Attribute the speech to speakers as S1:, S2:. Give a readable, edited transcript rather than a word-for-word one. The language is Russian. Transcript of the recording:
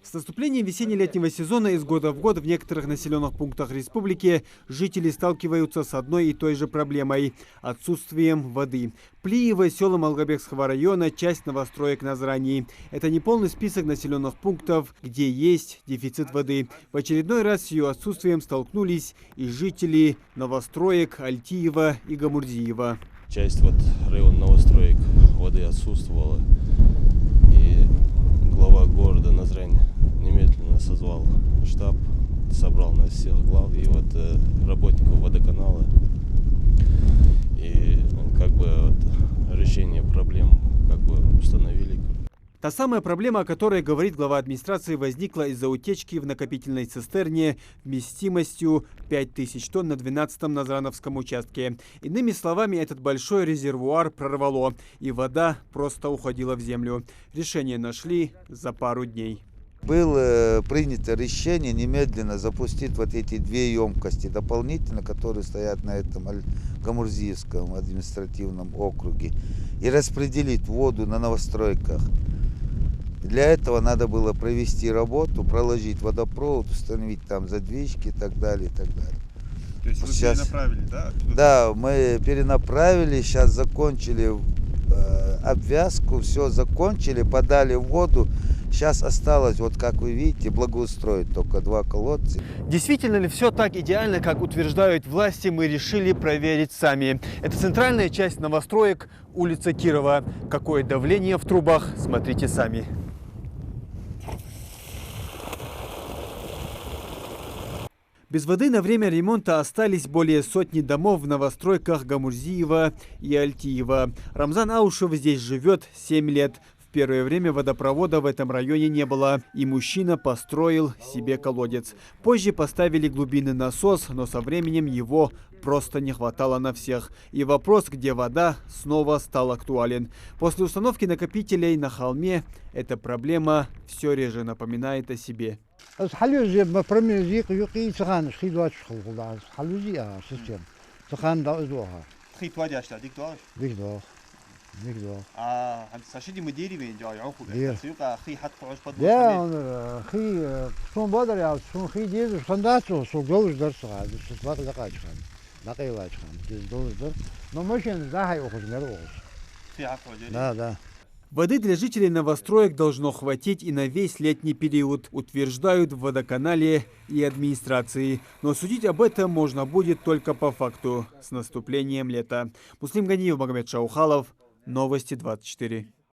S1: С наступлением весенне-летнего сезона из года в год в некоторых населенных пунктах республики жители сталкиваются с одной и той же проблемой – отсутствием воды. Плиево, село Малгобекского района, часть новостроек Назрани. Это не полный список населенных пунктов, где есть дефицит воды. В очередной раз с ее отсутствием столкнулись и жители новостроек Альтиева и Гамурзиева.
S2: Часть района новостроек воды отсутствовала. И глава города Назрань немедленно созвал штаб, собрал нас всех глав и работников водоканала. И решение проблем установили.
S1: Та самая проблема, о которой говорит глава администрации, возникла из-за утечки в накопительной цистерне вместимостью 5000 тонн на 12-м Назрановском участке. Иными словами, этот большой резервуар прорвало, и вода просто уходила в землю. Решение нашли за пару дней.
S3: Было принято решение немедленно запустить эти две емкости дополнительно, которые стоят на этом Гамурзиевском административном округе, и распределить воду на новостройках. Для этого надо было провести работу, проложить водопровод, установить там задвижки и так далее, и так далее.
S4: То есть вы перенаправили, да?
S3: Да, мы перенаправили, сейчас закончили обвязку, все закончили, подали воду. Сейчас осталось, как вы видите, благоустроить только 2 колодца.
S1: Действительно ли все так идеально, как утверждают власти, мы решили проверить сами. Это центральная часть новостроек, улица Кирова. Какое давление в трубах, смотрите сами. Без воды на время ремонта остались более сотни домов в новостройках Гамурзиева и Альтиева. Рамзан Аушев здесь живет 7 лет. В первое время водопровода в этом районе не было, и мужчина построил себе колодец. Позже поставили глубинный насос, но со временем его просто не хватало на всех. И вопрос, где вода, снова стал актуален. После установки накопителей на холме эта проблема все реже напоминает о себе.
S4: соседи мы деревья
S1: Воды для жителей новостроек должно хватить и на весь летний период, утверждают в водоканале и администрации. Но судить об этом можно будет только по факту, с наступлением лета. Муслим Ганиев, Магомед Шаухалов, Новости 24.